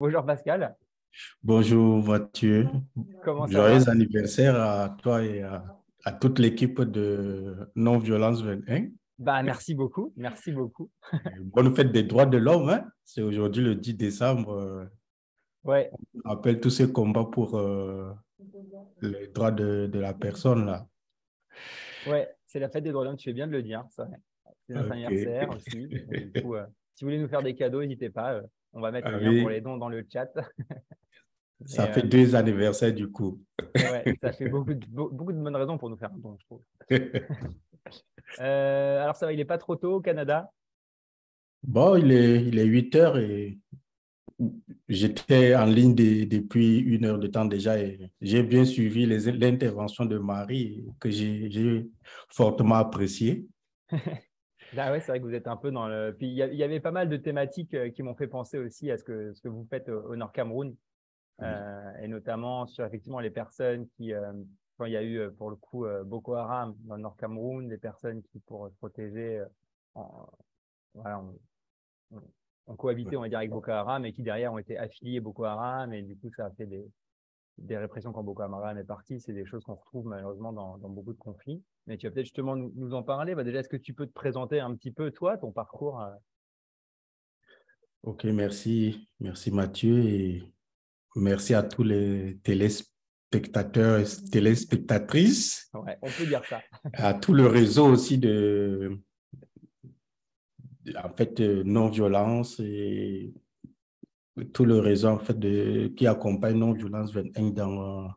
Bonjour Pascal, Bonjour Mathieu, comment ça va? joyeux anniversaire à toi et à toute l'équipe de Non-Violence 21. Bah, merci beaucoup, merci beaucoup. Bonne fête des droits de l'homme, hein. C'est aujourd'hui le 10 décembre. Ouais, On rappelle tous ces combats pour les droits de la personne là. ouais, c'est la fête des droits de l'homme, tu fais bien de le dire, c'est vrai. C'est notre Ok. anniversaire aussi. Et du coup, si vous voulez nous faire des cadeaux, n'hésitez pas, on va mettre Ah le lien pour les oui, dons dans le chat. Et ça fait deux anniversaires du coup. ouais, ça fait beaucoup de bonnes raisons pour nous faire un don, je trouve. Alors ça va, il n'est pas trop tôt au Canada? Bon, il est 8 heures et j'étais en ligne depuis 1 heure de temps déjà et j'ai bien suivi l'intervention de Marie que j'ai fortement appréciée. Ah ouais, c'est vrai que vous êtes un peu dans le. Puis il y avait pas mal de thématiques qui m'ont fait penser aussi à ce que vous faites au Nord Cameroun. Oui. Et notamment sur effectivement les personnes qui, quand il y a eu pour le coup Boko Haram dans le Nord Cameroun, des personnes qui pour se protéger, en- voilà, ont- ont cohabité, on va dire, avec Boko Haram et qui derrière ont été affiliés Boko Haram et du coup ça a fait des répressions quand Boko Haram est parti. C'est des choses qu'on retrouve malheureusement dans beaucoup de conflits. Mais tu vas peut-être justement nous en parler. Bah, déjà, est-ce que tu peux te présenter un petit peu toi, ton parcours? Ok, merci. Merci Mathieu et merci à tous les téléspectateurs et téléspectatrices, Ouais, on peut dire ça. à tout le réseau aussi en fait, non-violence et tout le réseau en fait qui accompagne Non-Violence 21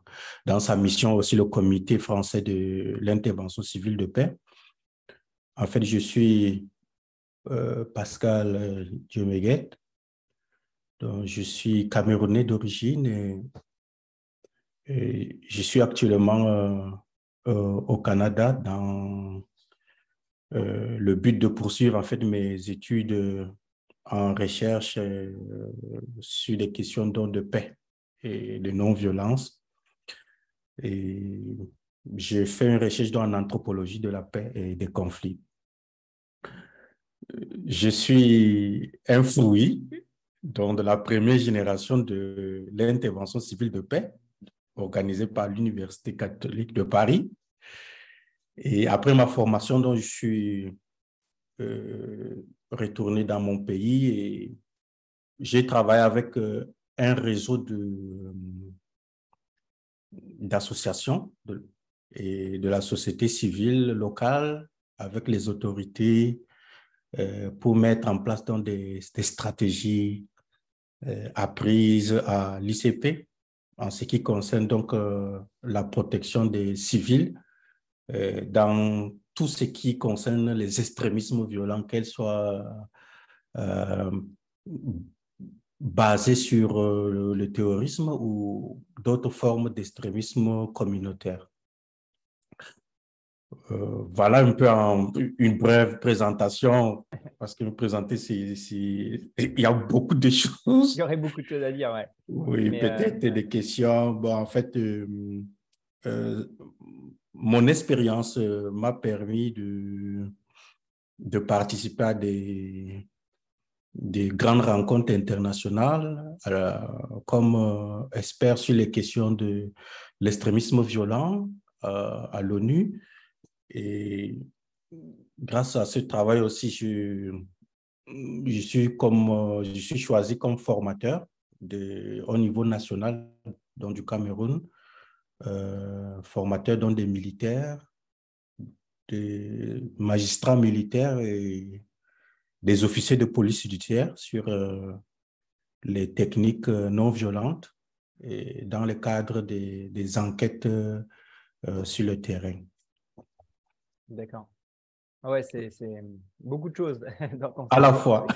dans sa mission, aussi le comité français de l'intervention civile de paix. En fait, je suis Pascal Diomeguet, donc je suis camerounais d'origine et je suis actuellement au Canada dans le but de poursuivre en fait mes études en recherche sur des questions de paix et de non-violence. Et j'ai fait une recherche en anthropologie de la paix et des conflits. Je suis un fruit donc, de la première génération de l'intervention civile de paix organisée par l'Université catholique de Paris. Et après ma formation, donc, je suis retourné dans mon pays et j'ai travaillé avec un réseau d'associations et de la société civile locale avec les autorités pour mettre en place donc, des stratégies apprises à l'ICP en ce qui concerne donc la protection des civils dans tout ce qui concerne les extrémismes violents, qu'elles soient euh, basés sur le terrorisme ou d'autres formes d'extrémisme communautaire. Voilà un peu une brève présentation, parce que me présenter, il y a beaucoup de Il y choses. aurait beaucoup de choses à dire, ouais. Oui, Mais peut-être des questions. Bon, en fait, euh, mon expérience m'a permis de participer à des grandes rencontres internationales comme expert sur les questions de l'extrémisme violent à l'ONU. Et grâce à ce travail aussi, je suis choisi comme formateur au niveau national donc du Cameroun, formateur donc des militaires, des magistrats militaires et des officiers de police judiciaire sur les techniques non violentes et dans le cadre des enquêtes sur le terrain. d'accord. Ah ouais, c'est beaucoup de choses dans ton À la CV. fois.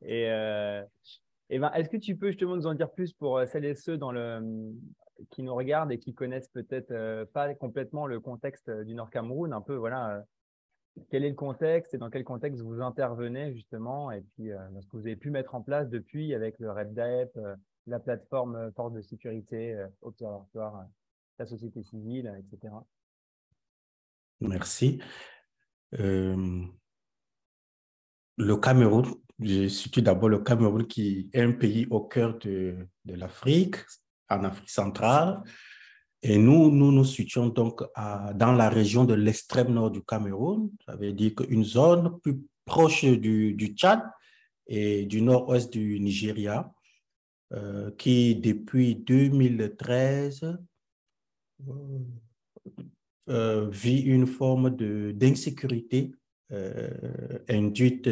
Et, ben, est-ce que tu peux justement nous en dire plus pour celles et ceux qui nous regardent et qui connaissent peut-être pas complètement le contexte du Nord Cameroun, un peu, voilà, quel est le contexte et dans quel contexte vous intervenez justement, et puis ce que vous avez pu mettre en place depuis avec le REPDEP, la plateforme force de sécurité, observatoire, la société civile, etc. Merci. Euh, le Cameroun, je situe d'abord le Cameroun qui est un pays au cœur de l'Afrique, en Afrique centrale. Et nous nous situons donc dans la région de l'extrême nord du Cameroun. Ça veut dire qu'une zone plus proche du Tchad et du nord-ouest du Nigeria, qui depuis 2013 vit une forme d'insécurité induite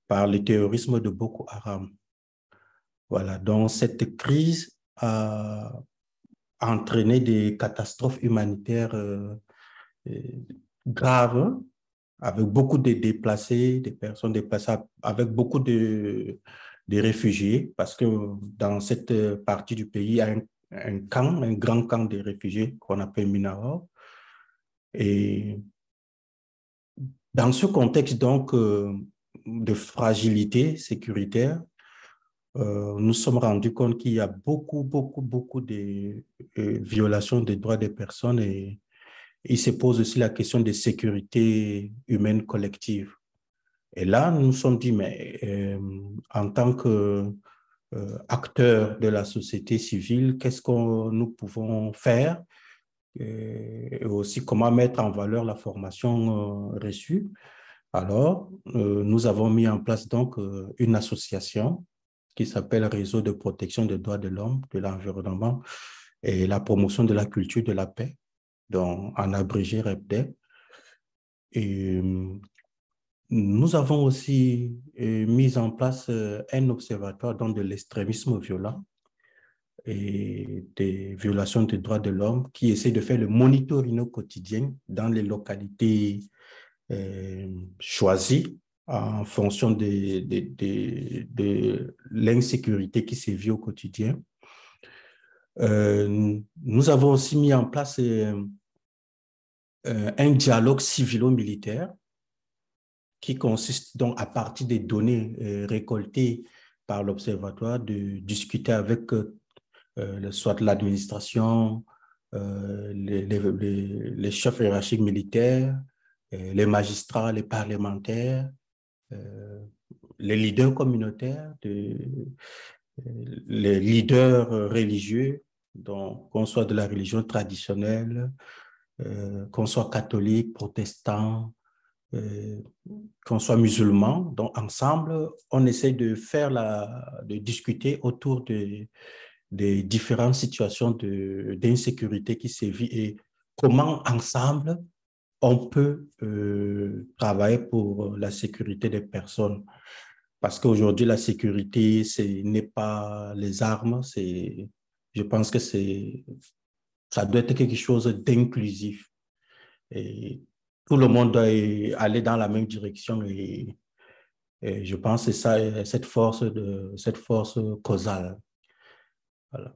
par le terrorisme de Boko Haram. Voilà, donc cette crise a entraîné des catastrophes humanitaires graves, avec beaucoup de déplacés, des personnes déplacées, avec beaucoup de réfugiés, parce que dans cette partie du pays, il y a un camp, un grand camp de réfugiés qu'on appelle Minaro. Et dans ce contexte donc de fragilité sécuritaire, nous sommes rendus compte qu'il y a beaucoup de violations des droits des personnes et il se pose aussi la question de sécurité humaine collective. Et là, nous nous sommes dit, mais en tant qu'acteurs de la société civile, qu'est-ce que nous pouvons faire et aussi comment mettre en valeur la formation reçue. Alors, nous avons mis en place donc une association qui s'appelle Réseau de protection des droits de l'homme, de l'environnement et la promotion de la culture de la paix, donc en abrégé REPDEP. Et nous avons aussi mis en place un observatoire donc, de l'extrémisme violent et des violations des droits de l'homme qui essaie de faire le monitoring au quotidien dans les localités choisies en fonction de l'insécurité qui sévit au quotidien. Nous avons aussi mis en place un dialogue civilo-militaire qui consiste donc à partir des données récoltées par l'Observatoire de discuter avec soit l'administration, les chefs hiérarchiques militaires, les magistrats, les parlementaires, les leaders communautaires, les leaders religieux, donc qu'on soit de la religion traditionnelle, qu'on soit catholique, protestant, qu'on soit musulman. Donc ensemble, on essaie de de discuter autour des différentes situations d'insécurité qui sévissent et comment ensemble on peut travailler pour la sécurité des personnes. Parce qu'aujourd'hui, la sécurité, ce n'est pas les armes, je pense que ça doit être quelque chose d'inclusif. Et tout le monde doit aller dans la même direction et je pense que c'est ça, cette force causale. Voilà.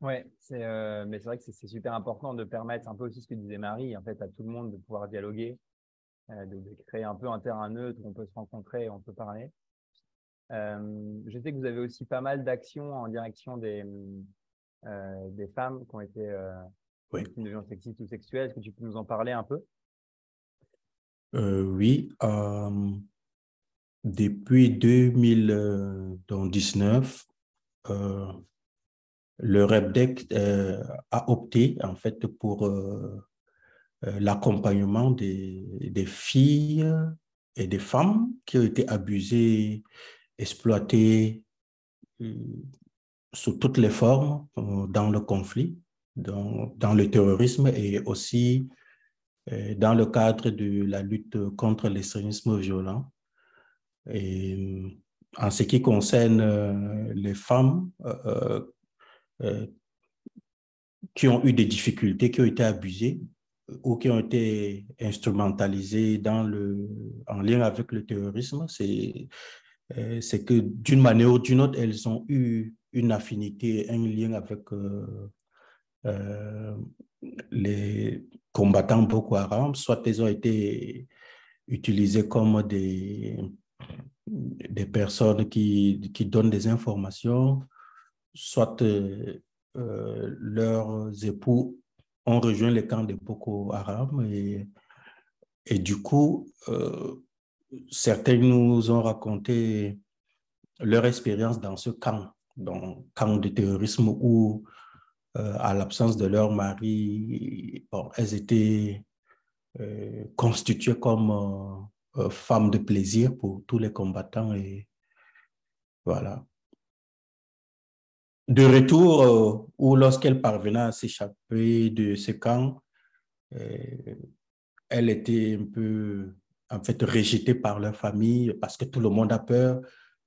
Ouais, mais c'est vrai que c'est super important de permettre un peu aussi ce que disait Marie, en fait, à tout le monde de pouvoir dialoguer, de créer un peu un terrain neutre où on peut se rencontrer et on peut parler. Je sais que vous avez aussi pas mal d'actions en direction des femmes qui ont été Oui. victimes de violences sexistes ou sexuelles. Est-ce que tu peux nous en parler un peu? Oui. Depuis 2019, le REPDEC a opté en fait pour l'accompagnement des filles et des femmes qui ont été abusées, exploitées sous toutes les formes dans le conflit, dans le terrorisme et aussi dans le cadre de la lutte contre l'extrémisme violent. Et en ce qui concerne les femmes qui ont eu des difficultés, qui ont été abusées ou qui ont été instrumentalisées en lien avec le terrorisme, c'est que d'une manière ou d'une autre, elles ont eu une affinité, un lien avec euh, les combattants Boko Haram, soit elles ont été utilisées comme des personnes qui donnent des informations, soit leurs époux ont rejoint les camps de Boko Haram et Et du coup, certains nous ont raconté leur expérience dans ce camp, dans le camp de terrorisme où, à l'absence de leur mari, bon, elles étaient constituées comme femmes de plaisir pour tous les combattants. Et voilà. De retour, ou lorsqu'elle parvenait à s'échapper de ce camp, euh, elle était un peu, en fait, rejetée par leur famille parce que tout le monde a peur.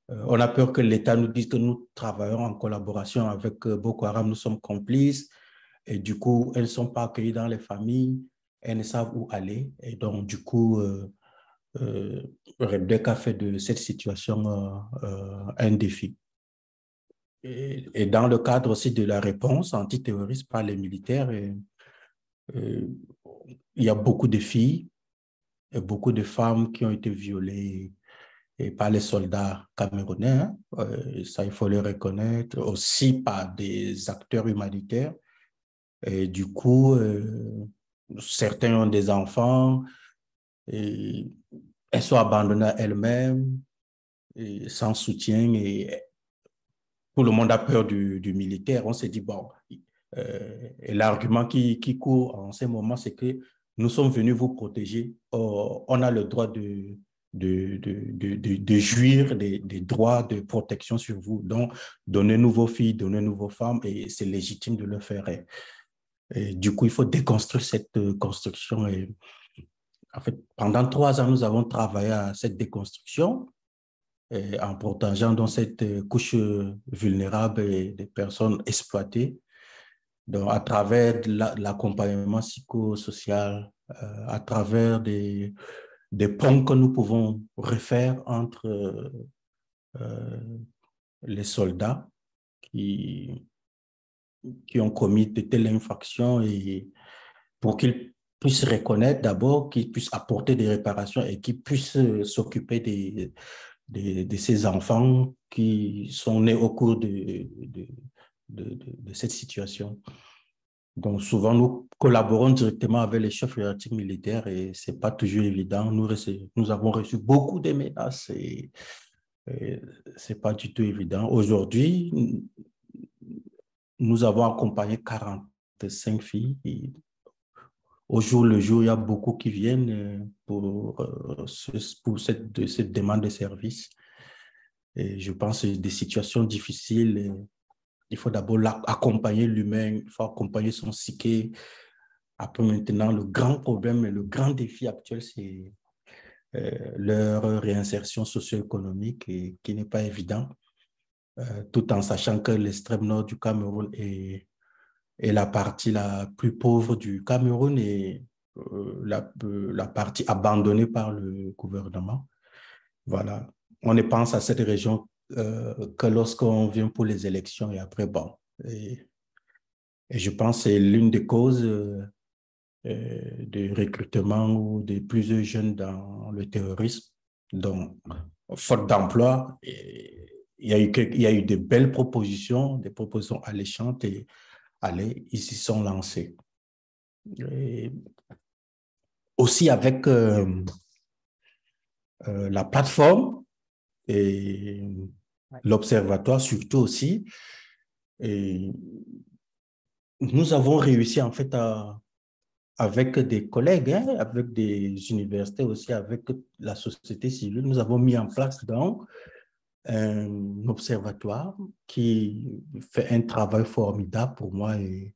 On a peur que l'État nous dise que nous travaillons en collaboration avec Boko Haram, nous sommes complices. Et du coup, elles ne sont pas accueillies dans les familles, elles ne savent où aller. Et donc, du coup, Rebecca fait de cette situation un défi. Et dans le cadre aussi de la réponse antiterroriste par les militaires, euh, il y a beaucoup de filles et beaucoup de femmes qui ont été violées et par les soldats camerounais, hein. Ça, il faut le reconnaître, aussi par des acteurs humanitaires. Et du coup, certains ont des enfants et elles sont abandonnées à elles-mêmes et sans soutien. Et tout le monde a peur du militaire. On s'est dit, bon, et l'argument qui court en ce moment, c'est que nous sommes venus vous protéger. Or, on a le droit de jouir des droits de protection sur vous. Donc, donnez-nous vos filles, donnez-nous vos femmes, et c'est légitime de le faire. Et du coup, il faut déconstruire cette construction. Et, en fait, pendant 3 ans, nous avons travaillé à cette déconstruction en protégeant donc cette couche vulnérable et des personnes exploitées. Donc, à travers l'accompagnement psychosocial, à travers des ponts que nous pouvons refaire entre les soldats qui, qui ont commis de telles infractions et pour qu'ils puissent reconnaître d'abord, qu'ils puissent apporter des réparations et qu'ils puissent s'occuper de ces enfants qui sont nés au cours de cette situation. Donc, souvent, nous collaborons directement avec les chefs hiérarchiques militaires et ce n'est pas toujours évident. Nous avons reçu beaucoup de menaces et ce n'est pas du tout évident. Aujourd'hui, nous avons accompagné 45 filles. Et au jour le jour, il y a beaucoup qui viennent pour cette demande de service. Et je pense que c'est des situations difficiles. Et il faut d'abord accompagner l'humain, il faut accompagner son psyché. Après, maintenant, le grand problème et le grand défi actuel, c'est leur réinsertion socio-économique et qui n'est pas évident, tout en sachant que l'extrême nord du Cameroun est la partie la plus pauvre du Cameroun et la partie abandonnée par le gouvernement. Voilà. On ne pense à cette région que lorsqu'on vient pour les élections et après, bon. Et je pense que c'est l'une des causes de recrutement ou de plusieurs jeunes dans le terrorisme. Donc, faute d'emploi, il y a eu de belles propositions, des propositions alléchantes et allez, ils s'y sont lancés. Et aussi avec la plateforme et l'observatoire surtout aussi. Et nous avons réussi en fait avec des collègues, hein, avec des universités aussi, avec la société civile, nous avons mis en place donc un observatoire qui fait un travail formidable pour moi et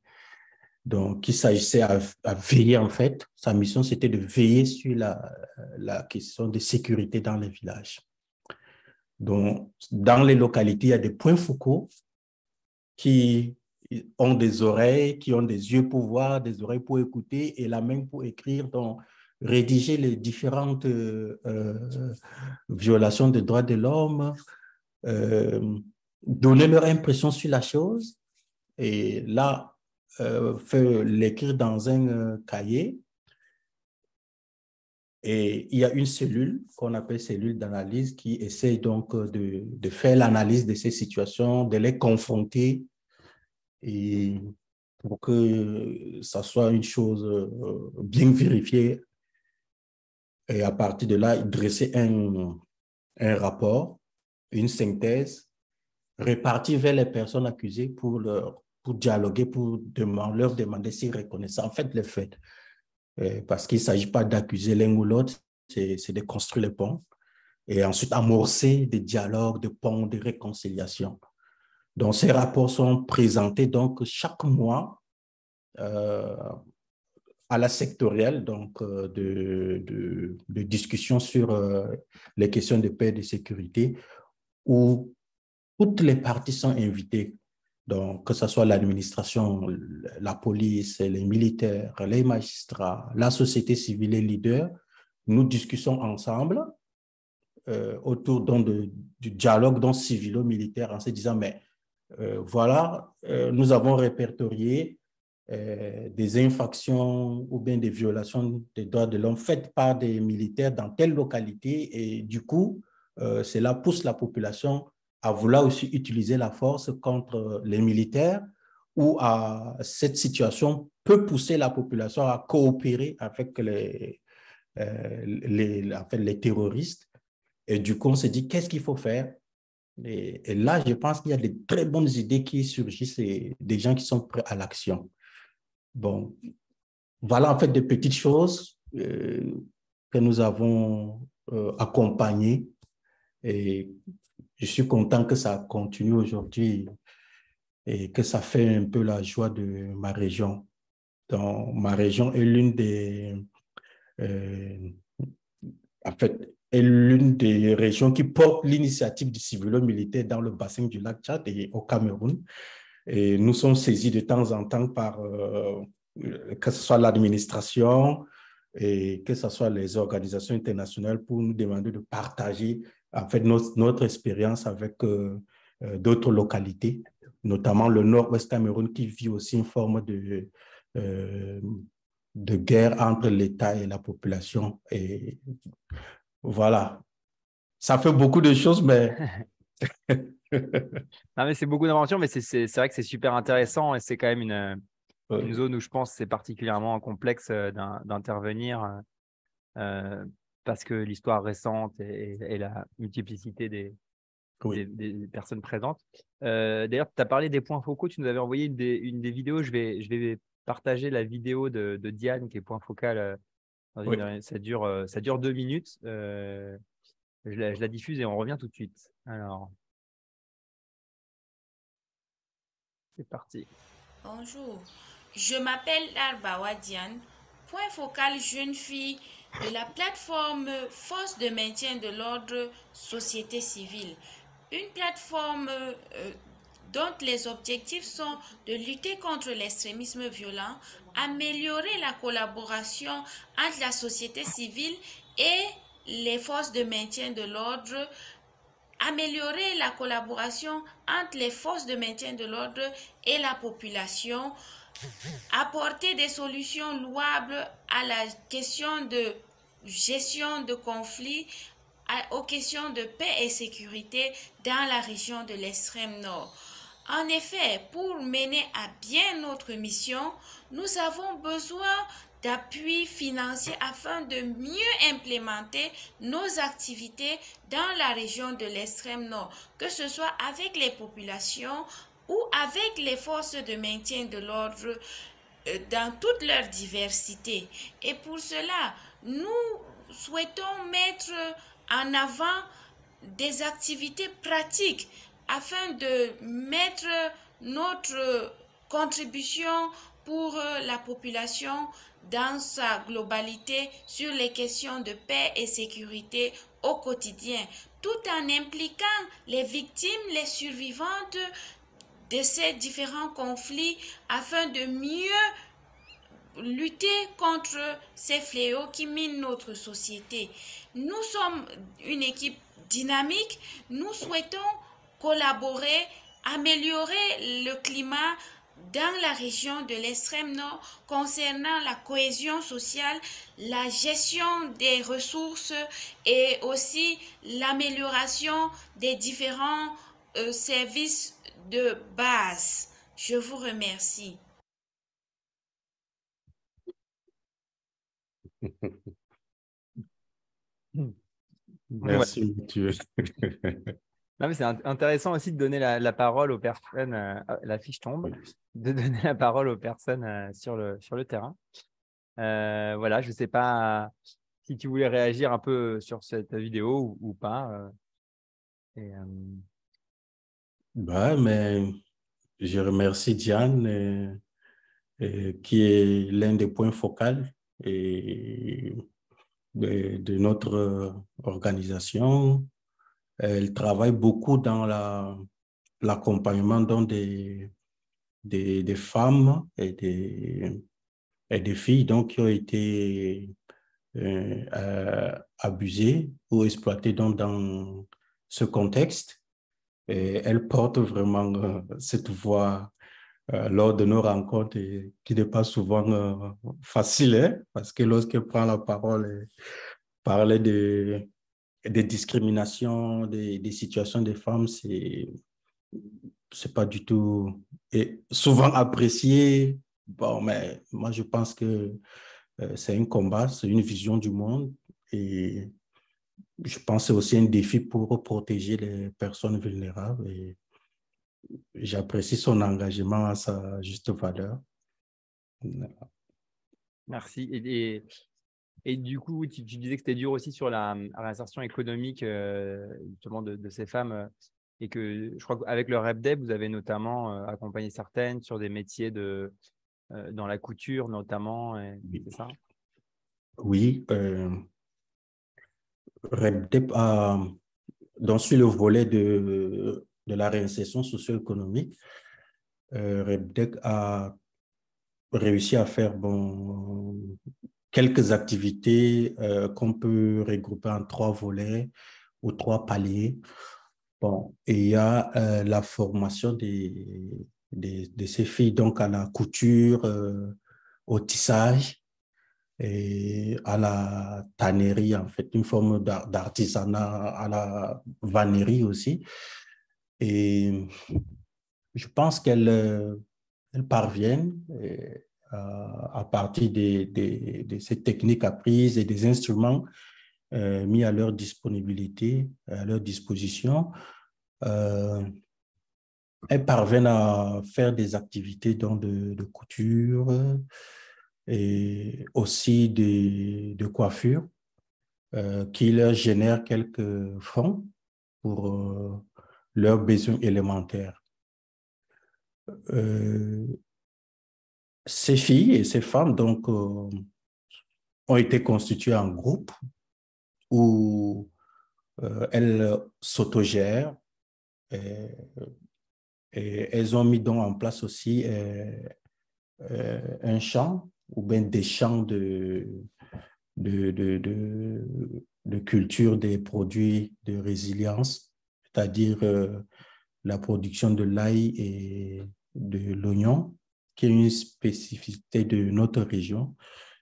donc il s'agissait à veiller en fait. Sa mission c'était de veiller sur la question de sécurité dans les villages. Donc dans les localités, il y a des points focaux qui ont des oreilles, qui ont des yeux pour voir, des oreilles pour écouter et la main pour écrire, donc rédiger les différentes violations des droits de l'homme, donner leur impression sur la chose et là, l'écrire dans un cahier. Et il y a une cellule qu'on appelle cellule d'analyse qui essaie donc de faire l'analyse de ces situations, de les confronter et pour que ça soit une chose bien vérifiée Et à partir de là, il dressait un rapport, une synthèse, répartie vers les personnes accusées pour dialoguer, leur demander s'ils reconnaissent en fait les faits. Parce qu'il ne s'agit pas d'accuser l'un ou l'autre, c'est de construire les ponts et ensuite amorcer des dialogues, des ponts, des réconciliations. Donc, ces rapports sont présentés donc chaque mois euh, à la sectorielle donc, de discussion sur les questions de paix et de sécurité où toutes les parties sont invitées. Donc, que ce soit l'administration, la police, les militaires, les magistrats, la société civile, les leaders, nous discutons ensemble autour du dialogue civilo-militaire en se disant, mais voilà, nous avons répertorié des infractions ou bien des violations des droits de l'homme faites par des militaires dans telle localité et du coup, cela pousse la population à vouloir aussi utiliser la force contre les militaires ou à cette situation peut pousser la population à coopérer avec les terroristes. Et du coup, on se dit, qu'est-ce qu'il faut faire? Et là, je pense qu'il y a des très bonnes idées qui surgissent et des gens qui sont prêts à l'action. Bon, voilà en fait des petites choses que nous avons accompagnées et je suis content que ça continue aujourd'hui et que ça fait un peu la joie de ma région. Donc, ma région est euh, en fait, est l'une des régions qui porte l'initiative du civilo-militaire dans le bassin du lac Tchad et au Cameroun. Et nous sommes saisis de temps en temps par que ce soit l'administration et que ce soit les organisations internationales pour nous demander de partager en fait notre expérience avec d'autres localités, notamment le nord-ouest Cameroun qui vit aussi une forme euh, de guerre entre l'État et la population. Et voilà, ça fait beaucoup de choses, mais... Non, mais c'est beaucoup d'aventures, mais c'est vrai que c'est super intéressant et c'est quand même une zone où je pense que c'est particulièrement complexe d'intervenir euh, parce que l'histoire récente et la multiplicité Oui. des personnes présentes. D'ailleurs, tu as parlé des points focaux, tu nous avais envoyé une des vidéos. Je vais partager la vidéo de Diane qui est point focal. Oui. Ça dure 2 minutes. Je la diffuse et on revient tout de suite. Alors, c'est parti. Bonjour, je m'appelle Arbawa Diane, point focal jeune fille de la plateforme Force de maintien de l'ordre Société civile. Une plateforme dont les objectifs sont de lutter contre l'extrémisme violent, améliorer la collaboration entre la société civile et les forces de maintien de l'ordre, améliorer la collaboration entre les forces de maintien de l'ordre et la population, apporter des solutions louables à la question de gestion de conflits, aux questions de paix et sécurité dans la région de l'extrême nord. En effet, pour mener à bien notre mission, nous avons besoin d'appui financier afin de mieux implémenter nos activités dans la région de l'extrême nord, que ce soit avec les populations ou avec les forces de maintien de l'ordre dans toute leur diversité. Et pour cela, nous souhaitons mettre en avant des activités pratiques afin de mettre notre contribution pour la population dans sa globalité sur les questions de paix et sécurité au quotidien, tout en impliquant les victimes, les survivantes de ces différents conflits afin de mieux lutter contre ces fléaux qui minent notre société. Nous sommes une équipe dynamique, nous souhaitons collaborer, améliorer le climat dans la région de l'extrême nord concernant la cohésion sociale, la gestion des ressources et aussi l'amélioration des différents services de base. Je vous remercie. Ouais. Merci, Mathieu. Non, mais c'est intéressant aussi de donner la parole aux personnes. La fiche tombe. De donner la parole aux personnes sur le terrain. Voilà, je ne sais pas si tu voulais réagir un peu sur cette vidéo ou pas. Et, Bah, mais je remercie Diane, qui est l'un des points focaux et de notre organisation. Elle travaille beaucoup dans l'accompagnement des femmes et des filles donc, qui ont été abusées ou exploitées donc, dans ce contexte. Et elle porte vraiment cette voix lors de nos rencontres et qui n'est pas souvent facile, hein, parce que lorsqu'elle prend la parole et parler des discriminations, des situations des femmes, c'est pas du tout et souvent apprécié. Bon, mais moi, je pense que c'est un combat, c'est une vision du monde et je pense que c'est aussi un défi pour protéger les personnes vulnérables et j'apprécie son engagement à sa juste valeur. merci. Et du coup, tu disais que c'était dur aussi sur la réinsertion économique justement de ces femmes et que je crois qu'avec le RepDep, vous avez notamment accompagné certaines sur des métiers dans la couture notamment. C'est ça? Oui, RepDep a, donc sur le volet de la réinsertion socio-économique, RepDep a réussi à faire quelques activités qu'on peut regrouper en 3 volets ou 3 paliers. Bon, et il y a la formation de ces filles donc à la couture, au tissage et à la tannerie, en fait, une forme d'artisanat, à la vannerie aussi. Et je pense qu'elles parviennent à partir de ces techniques apprises et des instruments mis à leur disponibilité, à leur disposition. Elles parviennent à faire des activités de couture et aussi de coiffure qui leur génèrent quelques fonds pour leurs besoins élémentaires. Ces filles et ces femmes donc, ont été constituées en groupe où elles s'autogèrent et elles ont mis donc en place aussi un champ ou bien des champs de, de, de, de culture des produits de résilience, c'est-à-dire la production de l'ail et de l'oignon, qui est une spécificité de notre région.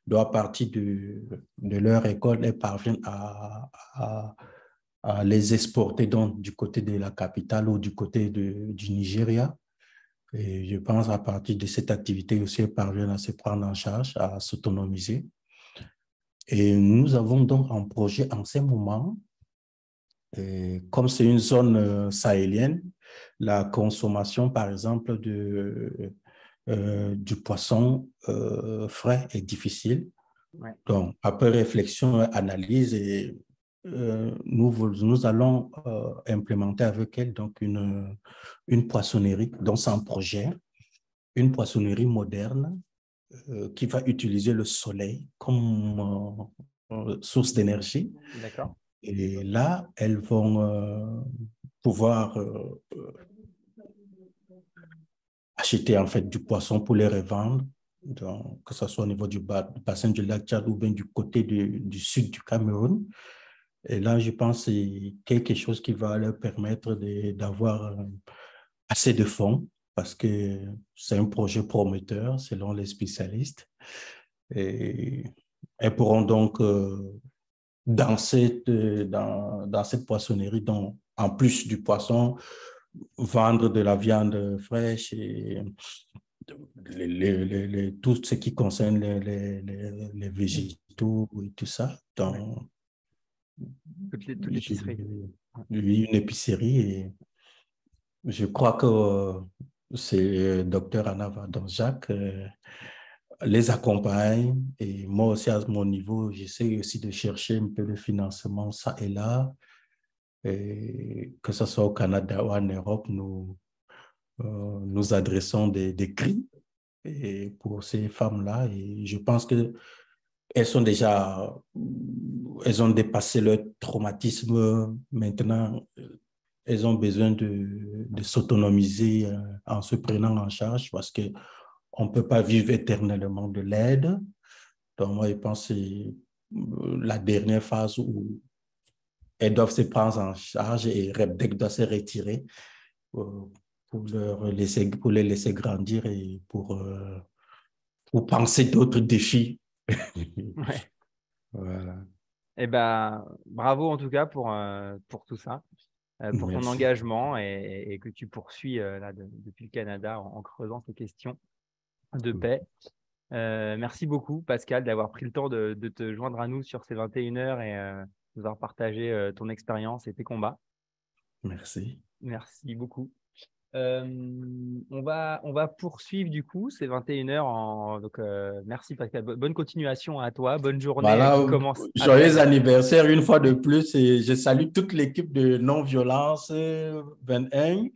Donc, à partir de leur école, elles parviennent à les exporter donc, du côté de la capitale ou du côté du Nigeria. Et je pense à partir de cette activité aussi, elles parviennent à se prendre en charge, à s'autonomiser. Et nous avons donc un projet en ce moment, comme c'est une zone sahélienne, la consommation, par exemple, du poisson frais est difficile. Ouais. Donc, après réflexion, analyse, et, nous allons implémenter avec elle donc une poissonnerie, donc c'est un projet, une poissonnerie moderne qui va utiliser le soleil comme source d'énergie. D'accord. Et là, elles vont pouvoir acheter en fait du poisson pour les revendre, donc, que ce soit au niveau du bassin du lac Tchad ou bien du côté du sud du Cameroun. Et là, je pense que c'est quelque chose qui va leur permettre d'avoir assez de fonds parce que c'est un projet prometteur selon les spécialistes. Et elles pourront donc, dans cette poissonnerie, donc, en plus du poisson, vendre de la viande fraîche et tout ce qui concerne les végétaux et tout ça. Donc, toute l'épicerie. Oui, une épicerie. Et je crois que c'est Dr Anna Vardan-Jacques les accompagne. Et moi aussi, à mon niveau, j'essaie aussi de chercher un peu de financement, ça et là. Et que ce soit au Canada ou en Europe, nous adressons des cris et pour ces femmes-là. Et je pense que elles elles ont dépassé leur traumatisme. Maintenant, elles ont besoin de s'autonomiser en se prenant en charge parce que on ne peut pas vivre éternellement de l'aide. Donc, moi, je pense que c'est la dernière phase où elles doivent se prendre en charge et REPDEC doit se retirer pour les laisser grandir et pour penser d'autres défis. Ouais. Voilà. Eh ben, bravo en tout cas pour tout ça, pour ton Merci. engagement et que tu poursuis là, depuis le Canada en creusant ces questions de paix. Merci beaucoup, Pascal, d'avoir pris le temps de te joindre à nous sur ces 21 heures et nous avoir partagé ton expérience et tes combats. Merci. Merci beaucoup. On va poursuivre du coup ces 21 heures. Donc, merci Pascal. Bonne continuation à toi. Bonne journée Voilà, qui commence à joyeux peine. anniversaire une fois de plus et je salue toute l'équipe de Non-Violence 21